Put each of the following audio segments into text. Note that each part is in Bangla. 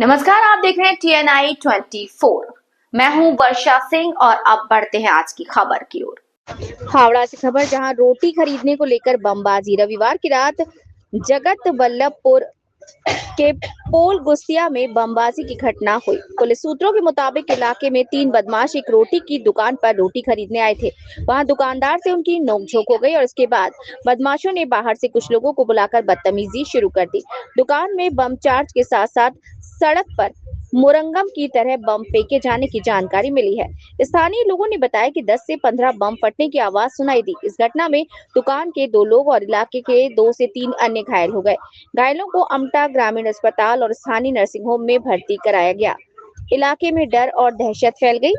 नमस्कार, आप देख रहे हैं TNI 24। मैं हूं वर्षा सिंह और अब बढ़ते हैं आज की खबर की ओर। हावड़ा से खबर, जहां रोटी खरीदने को लेकर बमबाजी। रविवार की रात जगत वल्लभपुर के पोल गुस्तिया में बमबाजी की घटना हुई। पुलिस सूत्रों के मुताबिक इलाके में 3 बदमाश एक रोटी की दुकान पर रोटी खरीदने आए थे। वहां दुकानदार से उनकी नोकझोंक हो गई और इसके बाद बदमाशों ने बाहर से कुछ लोगों को बुलाकर बदतमीजी शुरू कर दी। दुकान में बम चार्ज के साथ साथ सड़क पर मुरंगम की तरह बम फेंके जाने की जानकारी मिली है। स्थानीय लोगों ने बताया कि 10 से 15 बम फटने की आवाज सुनाई दी। इस घटना में दुकान के 2 लोग और इलाके के 2 से 3 अन्य घायल हो गए। घायलों को अमटा ग्रामीण अस्पताल और स्थानीय नर्सिंग होम में भर्ती कराया गया। इलाके में डर और दहशत फैल गई।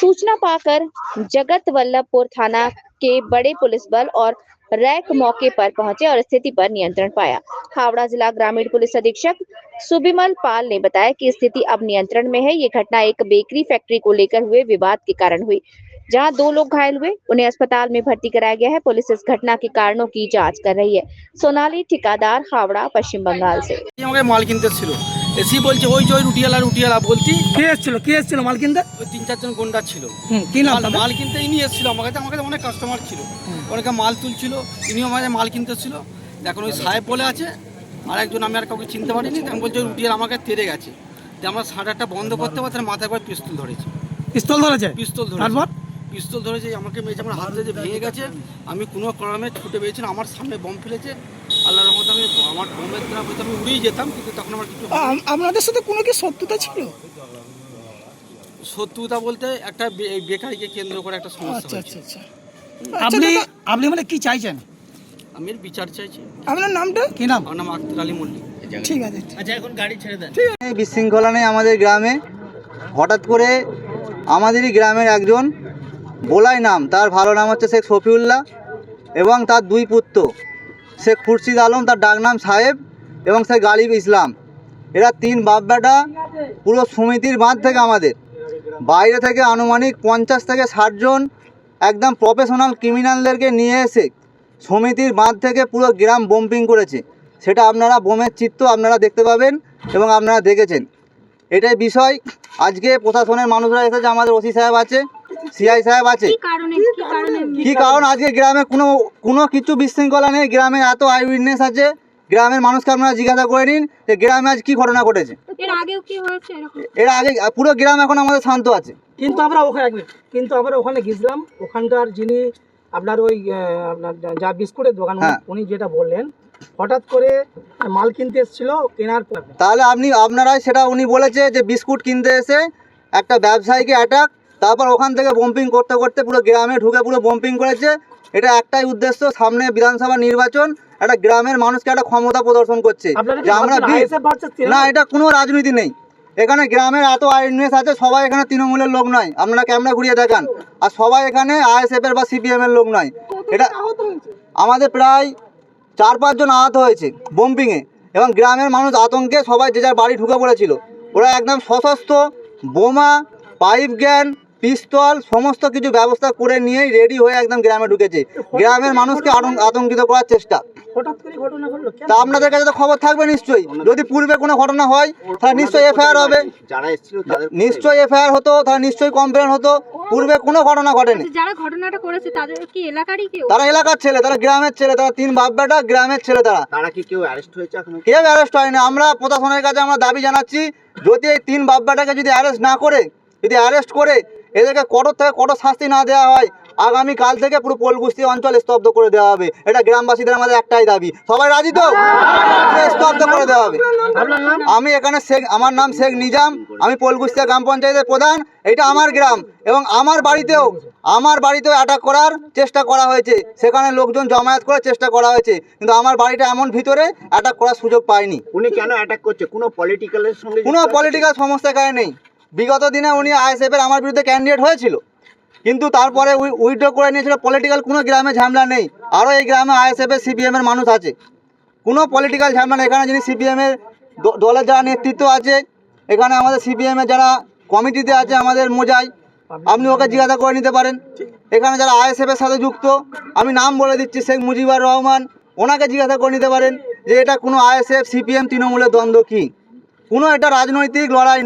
सूचना पाकर जगत वल्लभपुर थाना के बड़े पुलिस बल और रैक मौके पर पहुंचे और स्थिति पर नियंत्रण पाया। हावड़ा जिला ग्रामीण पुलिस अधीक्षक सुबिमल पाल ने बताया कि स्थिति अब नियंत्रण में है। ये घटना एक बेकरी फैक्ट्री को लेकर हुए विवाद के कारण हुई, जहां 2 लोग घायल हुए। उन्हें अस्पताल में भर्ती कराया गया है। पुलिस इस घटना के कारणों की जांच कर रही है। सोनाली ठिकादार, हावड़ा, पश्चिम बंगाल से। আমাকে মাল কিনতে ছিল এসি বলছে ওই যে রুটিওয়ালা বলছি কে এসেছিল মাল কিনতে? ওই 3-4 জন গুন্ডা ছিল। কি নাম তাদের? মাল কিনতে ইনি এসেছিল আমার কাছে অনেক কাস্টমার ছিল, অনেকে মাল তুলছিল, ইনিও আমাকে মাল কিনতে ছিল। এখন ওই সাহেব বলে আছে আর একজন, আমি আর কাউকে চিনতে পারিনি। আমি বলছি রুটিওয়ালা আমাকে তেড়ে গেছে, যে আমরা শাটারটা বন্ধ করতে পারছি না, মাথায় করে পিস্তল ধরেছে। পিস্তল ধরেছে? তারপর পিস্তল ধরেছে, আমাকে মেরেছে, আমার হাত যে ভেঙে গেছে। আমি কোনো ক্রমে ছুটে পেয়েছিলাম, আমার সামনে বম ফেলেছে। আল্লাহর রহমতে আমি আমার বোমের দ্বারা হয়তো আমি উড়েই যেতাম, কিন্তু তখন আমার কিছু আপনাদের সাথে কোনো কি শত্রুতা ছিল? শত্রুতা বলতে একটা বেকারিকে কেন্দ্র করে একটা সমস্যা আচ্ছা হয়েছে। আচ্ছা আচ্ছা। আপনি মানে কি চাইছেন? আমি এর বিচার চাইছি। আপনার নামটা কি? নাম? আমার নাম আক্তার আলী মল্লিক। ঠিক আছে। আচ্ছা, এখন গাড়ি ছেড়ে দেন। বিশৃঙ্খলা নেই আমাদের গ্রামে। হঠাৎ করে আমাদেরই গ্রামের একজন, বোলাই নাম, তার ভালো নাম হচ্ছে শেখ শফিউল্লাহ, এবং তার 2 পুত্র শেখ খুরশিদ আলম, তার ডাক নাম সাহেব, এবং শেখ গালিব ইসলাম। এরা 3 বাপ বেটা পুরো সমিতির বাঁধ থেকে আমাদের বাইরে থেকে আনুমানিক 50 থেকে 60 জন একদম প্রফেশনাল ক্রিমিনালদেরকে নিয়ে এসে সমিতির বাঁধ থেকে পুরো গ্রাম বম্পিং করেছে। সেটা আপনারা বোমের চিত্র আপনারা দেখতে পাবেন এবং আপনারা দেখেছেন। এটাই বিষয়। আজকে প্রশাসনের মানুষরা এসেছে, আমাদের ওসি সাহেব আছে, সিআই সাহেব আছে। কি কারণ আজকে গ্রামে কোনো কিছু বিশৃঙ্খলা নেই। গ্রামে এত আই উইটনেস আছে, গ্রামের মানুষকে আপনারা জিজ্ঞাসা করে নিন যে গ্রামে আজ কি ঘটনা ঘটেছে। এর আগে পুরো গ্রাম এখন আমাদের শান্ত আছে। কিন্তু আমরা ওখানে গেছিলাম। ওখানকার যিনি আপনার ওই আপনার যা বিস্কুটের দোকান, উনি যেটা বললেন হঠাৎ করে মাল কিনতে এসেছিল, কেনার পর তাহলে আপনারাই সেটা উনি বলেছে যে বিস্কুট কিনতে এসে একটা ব্যবসায়ীকে অ্যাটাক, তারপর ওখান থেকে বম্পিং করতে করতে পুরো গ্রামে ঢুকে পুরো বম্পিং করেছে। এটা একটাই উদ্দেশ্য, সামনে বিধানসভা নির্বাচন, একটা গ্রামের মানুষকে একটা ক্ষমতা প্রদর্শন করছে যে আমরা না, এটা কোনো রাজনীতি নেই। এখানে গ্রামের এত আইএনএস আছে, সবাই এখানে তৃণমূলের লোক নয়। আপনারা ক্যামেরা ঘুরিয়ে দেখান, আর সবাই এখানে আইএসএফ এর বা সিপিএম এর লোক নয়। এটা আমাদের প্রায় 4-5 জন আহত হয়েছে বম্পিংয়ে, এবং গ্রামের মানুষ আতঙ্কে সবাই যে যার বাড়ি ঢুকে পড়েছিল। ওরা একদম সশস্ত্র, বোমা, পাইপ গ্যান, পিস্তল সমস্ত কিছু ব্যবস্থা করে নিয়েই রেডি হয়ে একদম গ্রামে ঢুকেছে, গ্রামের মানুষকে আতঙ্কিত করার চেষ্টা। তা আপনাদের কাছে তো খবর থাকবে নিশ্চয়ই। যদি পূর্বে কোনো ঘটনা হয় তাহলে নিশ্চয়ই এফআইআর হবে, নিশ্চয়ই এফআইআর হতো, তাহলে নিশ্চয়ই কমপ্লেন হতো। পূর্বে কোনো ঘটনা ঘটেনি। যারা ঘটনাটা করেছে তাদের কি এলাকারই কেউ? তারা এলাকার ছেলে, তারা গ্রামের ছেলে, তারা 3 বাপ বেটা গ্রামের ছেলে। তারা কি কেউ অ্যারেস্ট হয়েছে? কেউ অ্যারেস্ট হয়নি। আমরা প্রশাসনের কাছে আমরা দাবি জানাচ্ছি, যদি এই 3 বাপ বেটাকে যদি অ্যারেস্ট না করে, যদি অ্যারেস্ট করে এদেরকে কঠোর থেকে কঠোর শাস্তি না দেওয়া হয়, আগামী কাল থেকে পুরো পোলগুস্তি অঞ্চল স্তব্ধ করে দেওয়া হবে। এটা গ্রামবাসীদের আমাদের একটাই দাবি। সবাই রাজি তো? স্তব্ধ করে দেওয়া হবে। আমি এখানে আমার নাম শেখ নিজাম, আমি পোলগুস্তিয়া গ্রাম পঞ্চায়েতের প্রধান। এটা আমার গ্রাম, এবং আমার বাড়িতেও অ্যাটাক করার চেষ্টা করা হয়েছে। সেখানে লোকজন জমায়েত করার চেষ্টা করা হয়েছে, কিন্তু আমার বাড়িটা এমন ভিতরে অ্যাটাক করার সুযোগ পাইনি। উনি কেন অ্যাটাক করছে? কোনো পলিটিক্যালের সঙ্গে? কোনো পলিটিক্যাল সমস্যা এখানে নেই। বিগত দিনে উনি আইএসএফ এর আমার বিরুদ্ধে ক্যান্ডিডেট হয়েছিল, কিন্তু তারপরে উইথড্র করে নিয়েছিল। পলিটিক্যাল কোনো গ্রামে ঝামেলা নেই। আরও এই গ্রামে আইএসএফ এর সিপিএম এর মানুষ আছে, কোনো পলিটিক্যাল ঝামেলা নেই। এখানে যিনি সিপিএম এর দলের যারা নেতৃত্ব আছে, এখানে আমাদের সিপিএম এর যারা কমিটিতে আছে, আমাদের মোজাই, আপনি ওকে জিজ্ঞাসা করে নিতে পারেন। এখানে যারা আইএসএফ এর সাথে যুক্ত, আমি নাম বলে দিচ্ছি, শেখ মুজিবুর রহমান, ওনাকে জিজ্ঞাসা করে নিতে পারেন যে এটা কোনো আইএসএফ সিপিএম তৃণমূলের দ্বন্দ্ব কি। কোনো এটা রাজনৈতিক লড়াই